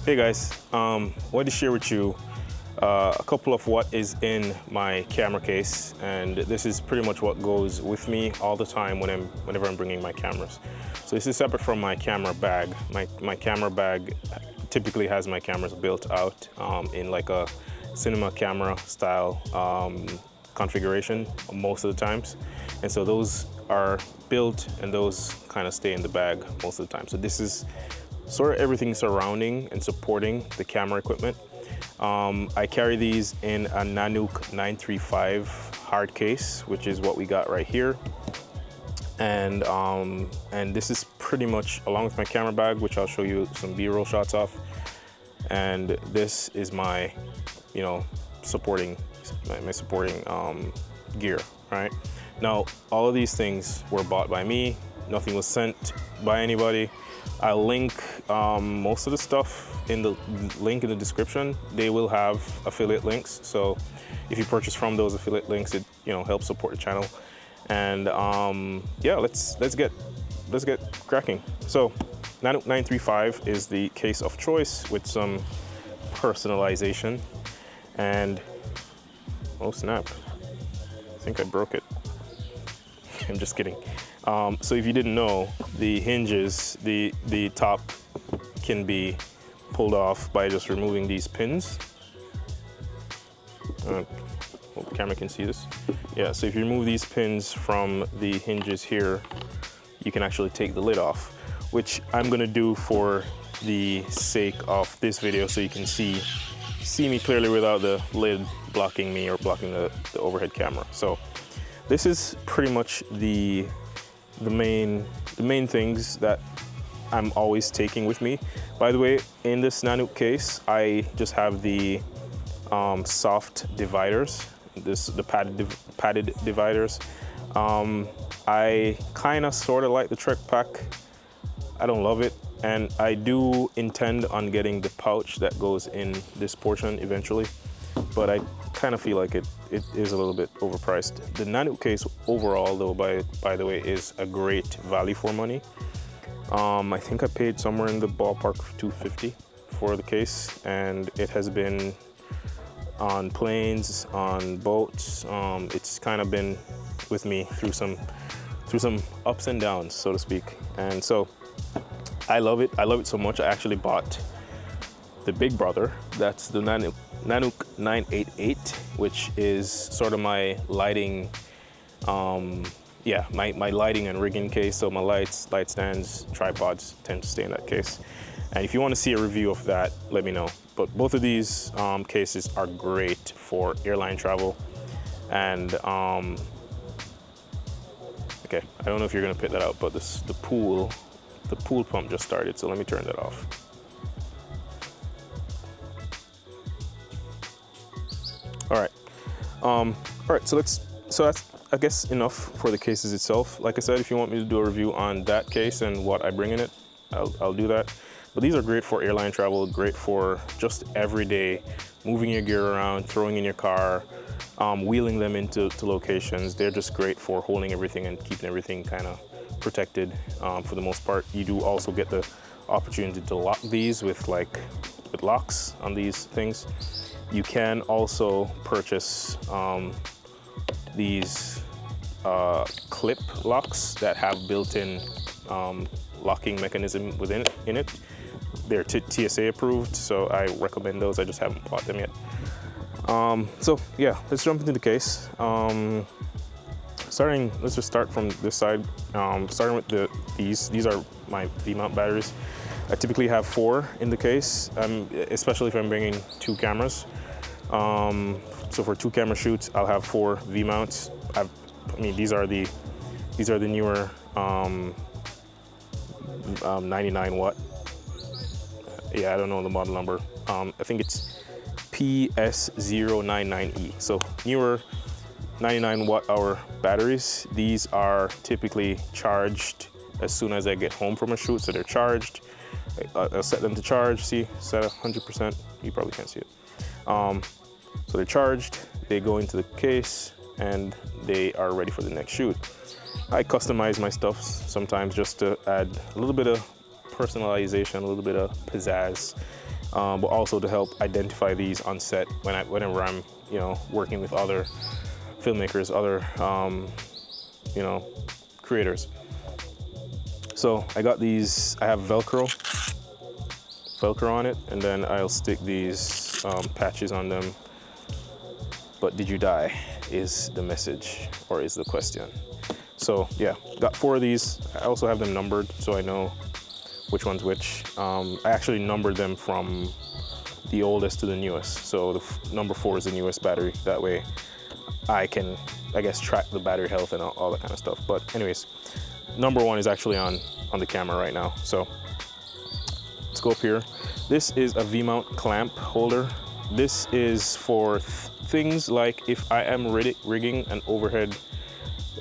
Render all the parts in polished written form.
Hey guys, wanted to share with you a couple of what is in my camera case, and this is pretty much what goes with me all the time whenever I'm bringing my cameras. So this is separate from my camera bag. My camera bag typically has my cameras built out in like a cinema camera style configuration most of the times, and so those are built and those kind of stay in the bag most of the time. So this is sort of everything surrounding and supporting the camera equipment. I carry these in a Nanook 935 hard case, which is what we got right here. And this is pretty much along with my camera bag, which I'll show you some B-roll shots of. And this is my, supporting gear, right? Now, all of these things were bought by me. Nothing was sent by anybody. I'll link most of the stuff in the link in the description. They will have affiliate links, so if you purchase from those affiliate links, it helps support the channel. And yeah, let's get cracking. So Nanook 935 is the case of choice with some personalization. And oh snap, I think I broke it. I'm just kidding. So if you didn't know, the hinges, the top can be pulled off by just removing these pins. Hope the camera can see this. Yeah, so if you remove these pins from the hinges here, you can actually take the lid off, which I'm gonna do for the sake of this video so you can see me clearly without the lid blocking me or blocking the overhead camera. So this is pretty much the main things that I'm always taking with me. By the way, in this Nanook case, I just have the soft dividers, the padded dividers. I kind of sort of like the Trek pack. I don't love it, and I do intend on getting the pouch that goes in this portion eventually, but I kind of feel like it is a little bit overpriced. The Nanook case overall, though, by the way, is a great value for money. I think I paid somewhere in the ballpark of $250 for the case, and it has been on planes, on boats. It's kind of been with me through some ups and downs, so to speak. And so I love it. I love it so much. I actually bought the big brother. That's the Nanook 988, which is sort of my lighting, my lighting and rigging case. So my light stands, tripods tend to stay in that case. And if you want to see a review of that, let me know. But both of these cases are great for airline travel. And okay, I don't know if you're gonna pick that out, but the pool pump just started, so let me turn that off. All right, so that's I guess enough for the cases itself. Like I said, if you want me to do a review on that case and what I bring in it, I'll do that. But these are great for airline travel, great for just everyday moving your gear around, throwing in your car, wheeling them into locations. They're just great for holding everything and keeping everything kind of protected for the most part. You do also get the opportunity to lock these with locks on these things. You can also purchase these clip locks that have built-in locking mechanism in it. They're TSA approved, so I recommend those. I just haven't bought them yet. So yeah, let's jump into the case. Let's just start from this side. Starting with these are my V-mount batteries. I typically have 4 in the case, especially if I'm bringing 2 cameras. So for 2 camera shoots, I'll have 4 V-mounts. These are the newer 99 watt. Yeah, I don't know the model number. I think it's PS099E. So newer 99 watt hour batteries. These are typically charged as soon as I get home from a shoot, so they're charged. I'll set them to charge. See, set 100%. You probably can't see it. So they're charged, they go into the case, and they are ready for the next shoot. I customize my stuff sometimes just to add a little bit of personalization, a little bit of pizzazz but also to help identify these on set whenever I'm, you know, working with other filmmakers, other, you know, creators. So I got these, I have Velcro on it, and then I'll stick these patches on them. But did you die is the message, or is the question. So yeah, got 4 of these. I also have them numbered so I know which one's which. I actually numbered them from the oldest to the newest. So the number 4 is the newest battery. That way I can, I guess, track the battery health and all that kind of stuff. But anyways, number 1 is actually on the camera right now. So let's go up here. This is a V-mount clamp holder. This is for things like if I am rigging an overhead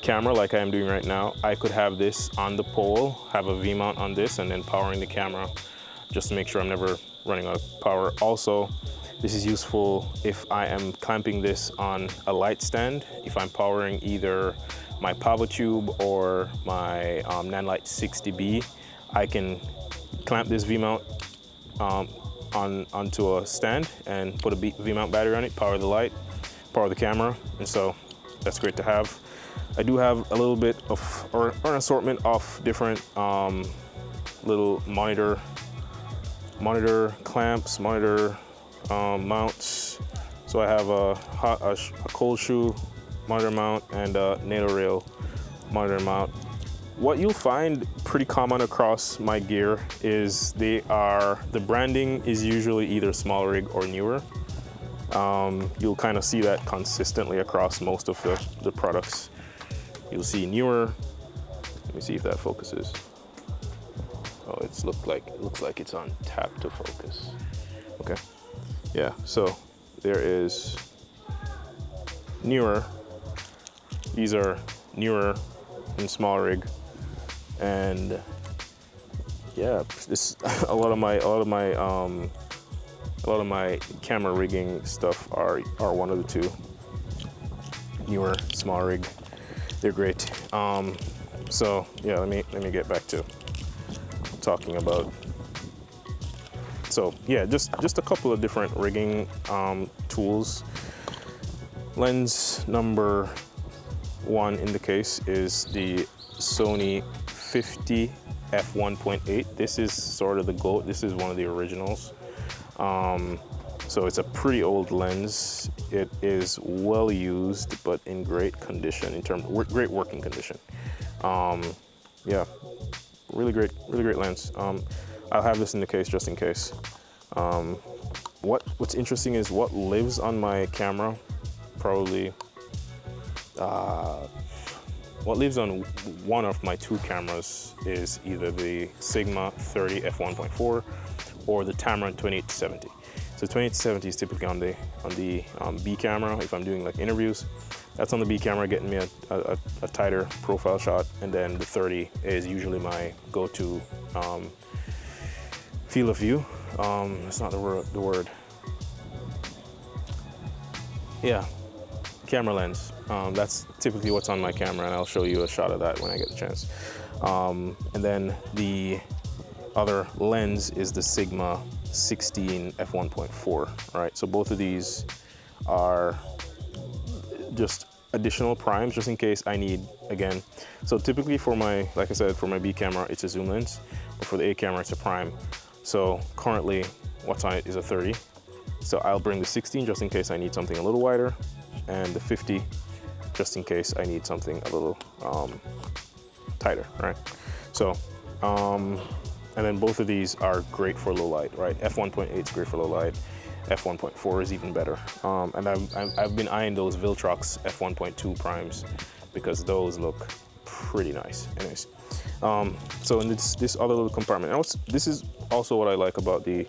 camera like I am doing right now, I could have this on the pole, have a V-mount on this, and then powering the camera just to make sure I'm never running out of power. Also, this is useful if I am clamping this on a light stand, if I'm powering either my Pavo Tube or my Nanlite 60B, I can clamp this V-mount onto a stand and put a V-mount battery on it, power the light, power the camera, and so that's great to have. I do have a little bit of, or an assortment of different little monitor clamps, monitor mounts. So I have a cold shoe monitor mount and a NATO rail monitor mount. What you'll find pretty common across my gear is the branding is usually either small rig or newer. You'll kind of see that consistently across most of the products. You'll see newer. Let me see if that focuses. Oh, it looks like it's on tap to focus. Okay, yeah. So there is newer. These are newer in small rig, and yeah, this a lot of my camera rigging stuff are one of the two. Newer, small rig. They're great. So yeah, let me get back to talking about. So yeah, just a couple of different rigging tools. Lens number 1 in the case is the Sony 50 f1.8. This is sort of the GOAT. This is one of the originals. So it's a pretty old lens. It is well used, but in great condition, great working condition. Yeah, really great lens. I'll have this in the case just in case. What's interesting is what lives on my camera, probably, what lives on one of my 2 cameras is either the Sigma 30 f1.4 or the Tamron 2870. So 2870 is typically on the B camera if I'm doing like interviews. That's on the B camera, getting me a tighter profile shot, and then the 30 is usually my go-to field of view. That's not the word. Yeah, camera lens. That's typically what's on my camera, and I'll show you a shot of that when I get the chance. And then the other lens is the Sigma 16 f1.4, right? So both of these are just additional primes just in case I need, again. So typically for my, like I said, for my B camera, it's a zoom lens, but for the A camera, it's a prime. So currently what's on it is a 30. So I'll bring the 16 just in case I need something a little wider, and the 50 just in case I need something a little tighter, right? So, and then both of these are great for low light, right? F1.8 is great for low light. F1.4 is even better. And I've been eyeing those Viltrox F1.2 primes because those look pretty nice. Anyways, so in this other little compartment, this is also what I like about the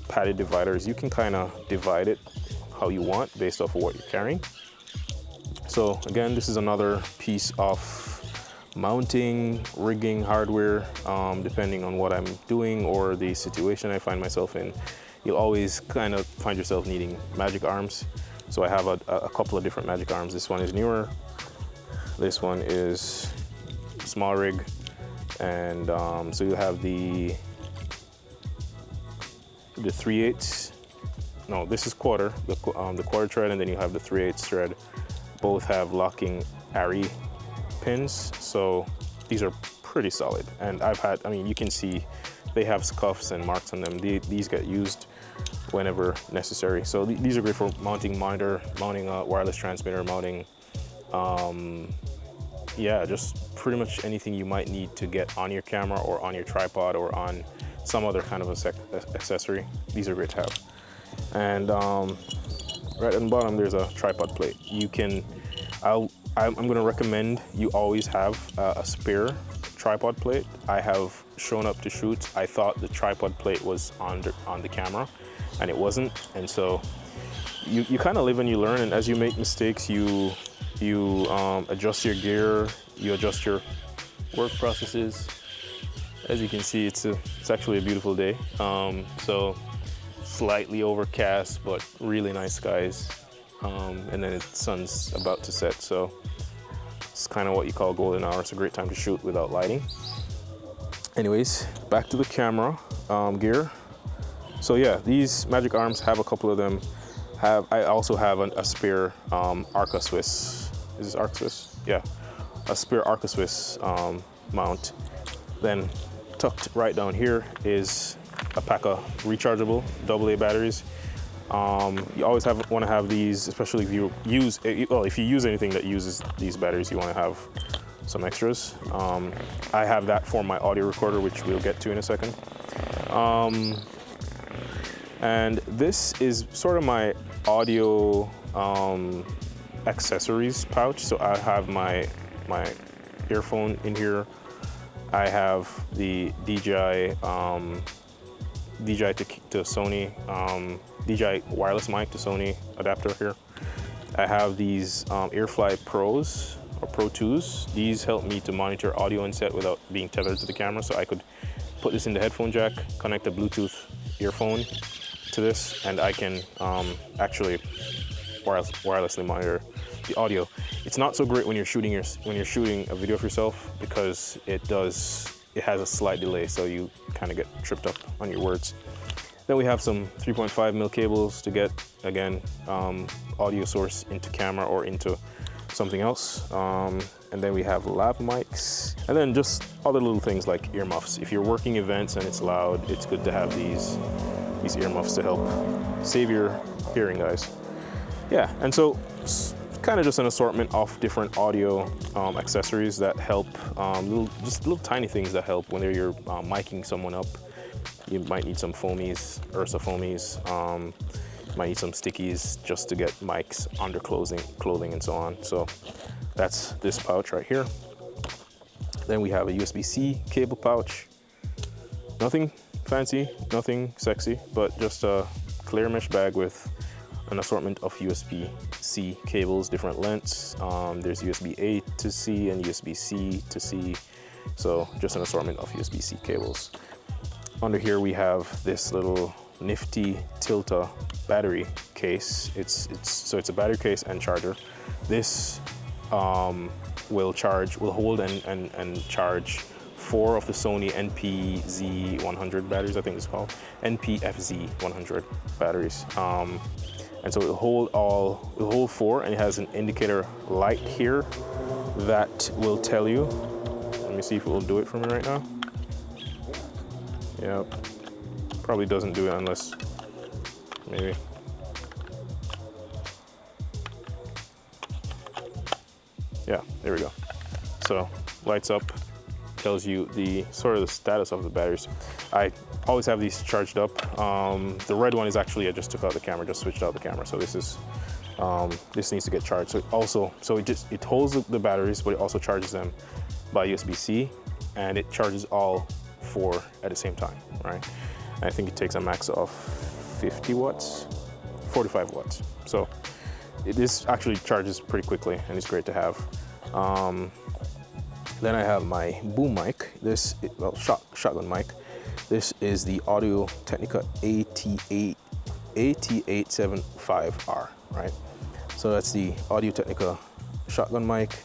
padded dividers. You can kind of divide it how you want based off of what you're carrying. So again, this is another piece of mounting, rigging hardware, depending on what I'm doing or the situation I find myself in. You'll always kind of find yourself needing magic arms. So I have a couple of different magic arms. This one is newer. This one is small rig. And so you have the the 3/8. No, this is quarter, the quarter thread, and then you have the 3/8 thread. Both have locking ARRI pins, so these are pretty solid. And I mean, you can see they have scuffs and marks on them. These get used whenever necessary. So these are great for mounting monitor, mounting a wireless transmitter, mounting, yeah, just pretty much anything you might need to get on your camera or on your tripod or on some other kind of accessory. These are great to have. And right on the bottom, there's a tripod plate. You can, I'm gonna recommend you always have a spare tripod plate. I have shown up to shoots. I thought the tripod plate was on the camera, and it wasn't. And so you kind of live and you learn, and as you make mistakes, you adjust your gear, you adjust your work processes. As you can see, it's actually a beautiful day. So slightly overcast, but really nice skies. And then the sun's about to set, so it's kind of what you call golden hour. It's a great time to shoot without lighting. Anyways, back to the camera gear. So yeah, these Magic Arms have a couple of them. I also have a spare Arca Swiss. Is this Arca Swiss? Yeah, a spare Arca Swiss mount. Then tucked right down here is a pack of rechargeable AA batteries. You always want to have these, especially if you use, well, if you use anything that uses these batteries, you want to have some extras. I have that for my audio recorder, which we'll get to in a second. And this is sort of my audio accessories pouch. So I have my earphone in here. I have the DJI to Sony, DJI wireless mic to Sony adapter here. I have these Airfly Pros or Pro 2s. These help me to monitor audio and set without being tethered to the camera. So I could put this in the headphone jack, connect a Bluetooth earphone to this, and I can actually wirelessly monitor the audio. It's not so great when you're shooting a video of yourself, because it has a slight delay, so you kind of get tripped up on your words. Then we have some 3.5mm cables to get, again, audio source into camera or into something else. And then we have lav mics, and then just other little things like earmuffs. If you're working events and it's loud, it's good to have these earmuffs to help save your hearing, guys. Yeah, and so kind of just an assortment of different audio accessories that help, little tiny things that help when you're miking someone up. You might need some foamies, Ursa foamies. You might need some stickies just to get mics under clothing and so on. So that's this pouch right here. Then we have a USB-C cable pouch. Nothing fancy, nothing sexy, but just a clear mesh bag with an assortment of USB-C cables, different lengths. There's USB-A to C and USB-C to C. So just an assortment of USB-C cables. Under here we have this little nifty Tilta battery case. It's a battery case and charger. This will hold and charge 4 of the Sony NPZ100 batteries, I think it's called, NPFZ100 batteries. And so it'll hold 4, and it has an indicator light here that will tell you. Let me see if it will do it for me right now. Yeah, probably doesn't do it unless, maybe. Yeah, there we go. So lights up, tells you the status of the batteries. I always have these charged up. The red one is actually, I just took out the camera, just switched out the camera. So this needs to get charged. So it holds the batteries, but it also charges them by USB-C, and it charges all 4 at the same time, right? And I think it takes a max of 50 watts, 45 watts. So this actually charges pretty quickly, and it's great to have. Then I have my boom mic. Shotgun mic. This is the Audio-Technica AT875R, right? So that's the Audio-Technica shotgun mic.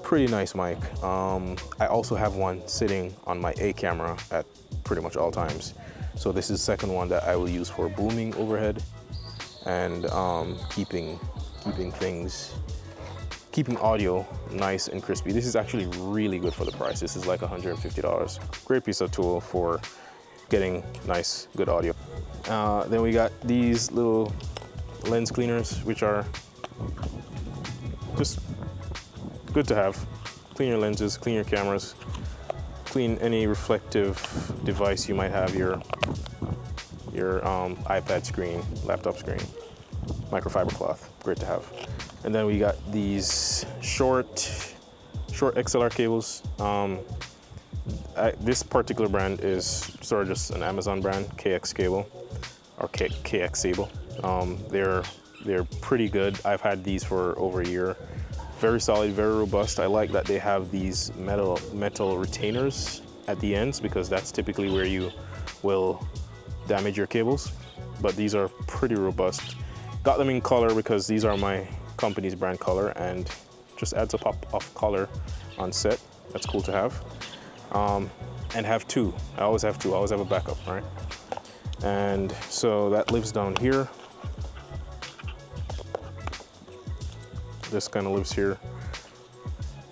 Pretty nice mic. I also have one sitting on my A camera at pretty much all times. So this is the second one that I will use for booming overhead and keeping audio nice and crispy. This is actually really good for the price. This is like $150. Great piece of tool for getting nice, good audio. Then we got these little lens cleaners, which are just good to have. Clean your lenses, clean your cameras, clean any reflective device you might have, your iPad screen, laptop screen, microfiber cloth, great to have. And then we got these short XLR cables. This particular brand is sort of just an Amazon brand, KX cable, or KX cable. They're pretty good. I've had these for over a year. Very solid, very robust. I like that they have these metal retainers at the ends, because that's typically where you will damage your cables. But these are pretty robust. Got them in color because these are my company's brand color, and just adds a pop of color on set. That's cool to have. And have two. I always have two. I always have a backup, right? And so that lives down here. This kind of lives here.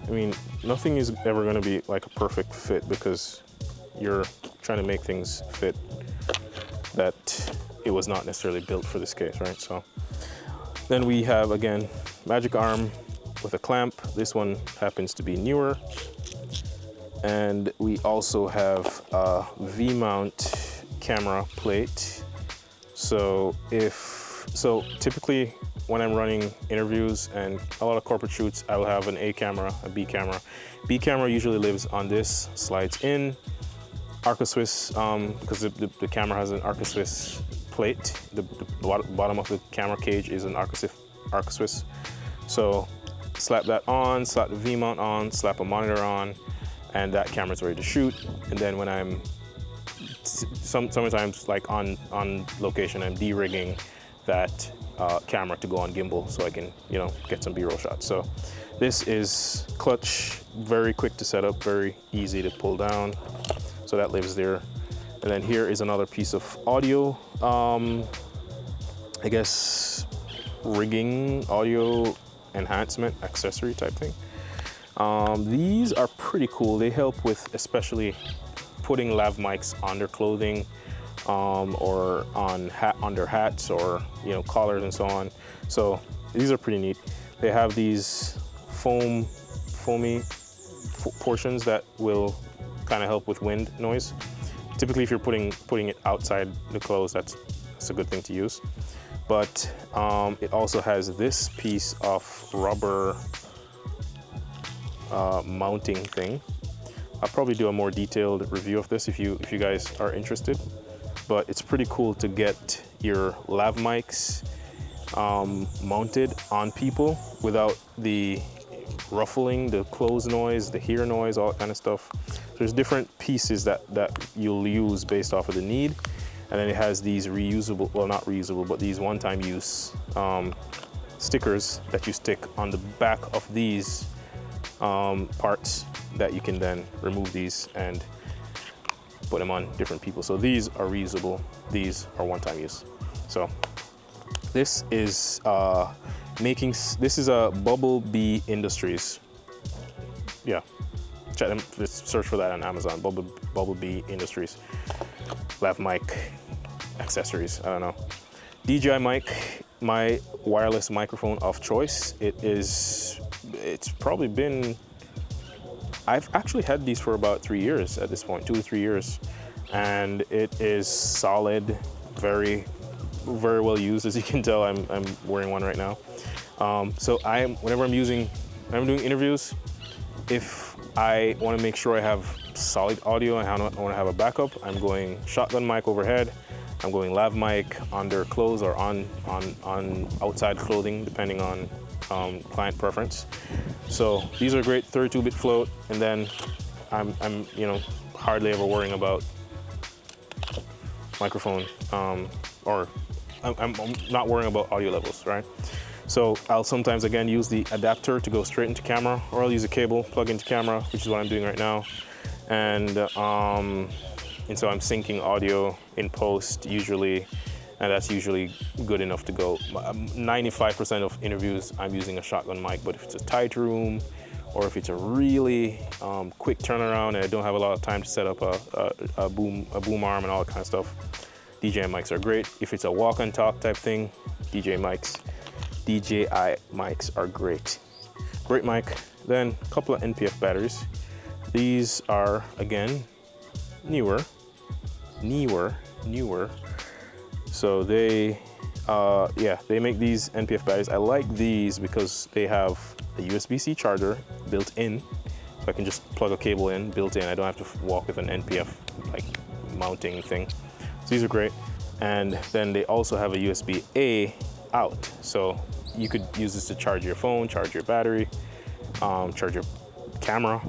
I mean, nothing is ever going to be like a perfect fit, because you're trying to make things fit that it was not necessarily built for this case, right? So then we have, again, magic arm with a clamp. This one happens to be newer. And we also have a V-mount camera plate. So typically when I'm running interviews and a lot of corporate shoots, I will have an A camera, a B camera. B camera usually lives on this, slides in. Arca Swiss, because the camera has an Arca Swiss plate. The bottom of the camera cage is an Arca Swiss. So slap that on, slap the V-mount on, slap a monitor on, and that camera's ready to shoot. And then when I'm sometimes like on location, I'm de-rigging that camera to go on gimbal so I can, get some B-roll shots. So this is clutch, very quick to set up, very easy to pull down. So that lives there. And then here is another piece of audio, I guess rigging, audio enhancement, accessory type thing. These are pretty cool. They help with especially putting lav mics on their clothing, or under hats, or collars and so on. So these are pretty neat. They have these foamy portions that will kind of help with wind noise. Typically, if you're putting it outside the clothes, that's a good thing to use. But it also has this piece of rubber mounting thing. I'll probably do a more detailed review of this if you guys are interested. But it's pretty cool to get your lav mics mounted on people without the ruffling, the clothes noise, the hear noise, all that kind of stuff. There's different pieces that you'll use based off of the need. And then it has these reusable, well, not reusable, but these one-time use stickers that you stick on the back of these parts that you can then remove these and put them on different people. So these are reusable, these are one-time use. So this is this is a Bumblebee Industries. Yeah, check them, just search for that on Amazon, Bumblebee Industries. Lav mic accessories, I don't know. DJI mic, my wireless microphone of choice. It's probably been, I've actually had these for about 3 years at this point, 2 to 3 years. And it is solid, very, very well used. As you can tell, I'm wearing one right now. So whenever I'm doing interviews, if I want to make sure I have solid audio and I want to have a backup, I'm going shotgun mic overhead. I'm going lav mic under clothes or on outside clothing, depending on client preference. So these are great, 32-bit float, and then I'm hardly ever worrying about microphone, or I'm not worrying about audio levels, right? So I'll sometimes, again, use the adapter to go straight into camera, or I'll use a cable, plug into camera, which is what I'm doing right now. And And so I'm syncing audio in post usually, and that's usually good enough to go. 95% of interviews, I'm using a shotgun mic, but if it's a tight room, or if it's a really quick turnaround and I don't have a lot of time to set up a boom arm and all that kind of stuff, DJI mics are great. If it's a walk and talk type thing, DJI mics are great. Great mic. Then a couple of NPF batteries. These are, again, newer. So they, they make these NPF batteries. I like these because they have a USB-C charger built in, so I can just plug a cable in, built in. I don't have to walk with an NPF like mounting thing. So these are great. And then they also have a USB-A out, so you could use this to charge your phone, charge your battery, charge your camera,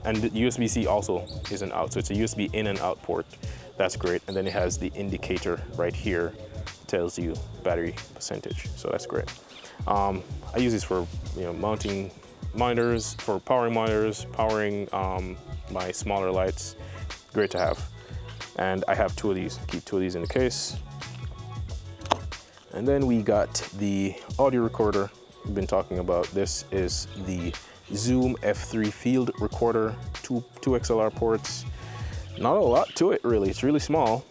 and the USB-C also is an out, so it's a USB in and out port. That's great. And then it has the indicator right here, tells you battery percentage, so that's great. I use this for mounting monitors, for powering monitors, powering my smaller lights. Great to have. And I have two of these, keep two of these in the case. And then we got the audio recorder we've been talking about. This is the Zoom F3 field recorder, two XLR ports. Not a lot to it really, it's really small,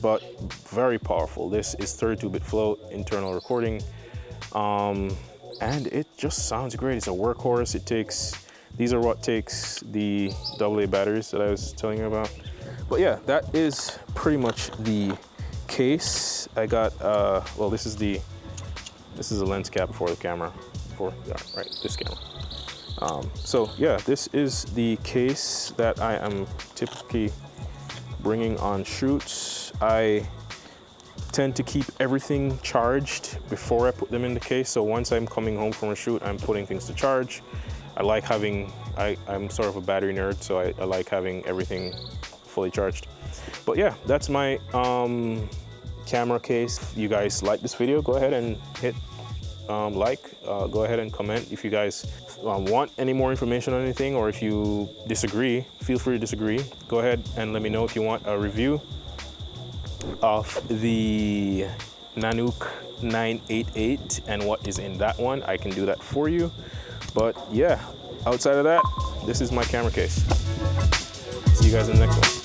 but very powerful. This is 32-bit float internal recording, and it just sounds great. It's a workhorse. These are what takes the AA batteries that I was telling you about. But yeah, that is pretty much the case. I got, well, this is a lens cap for the camera, this camera. So yeah, this is the case that I am typically bringing on shoots. I tend to keep everything charged before I put them in the case. So once I'm coming home from a shoot, I'm putting things to charge. I like having, I'm sort of a battery nerd, so I like having everything fully charged. But yeah, that's my camera case. If you guys like this video, go ahead and hit go ahead and comment. If you guys want any more information on anything, or if you disagree, feel free to disagree. Go ahead and let me know if you want a review of the Nanook 988 and what is in that one. I can do that for you. But yeah, outside of that, this is my camera case. See you guys in the next one.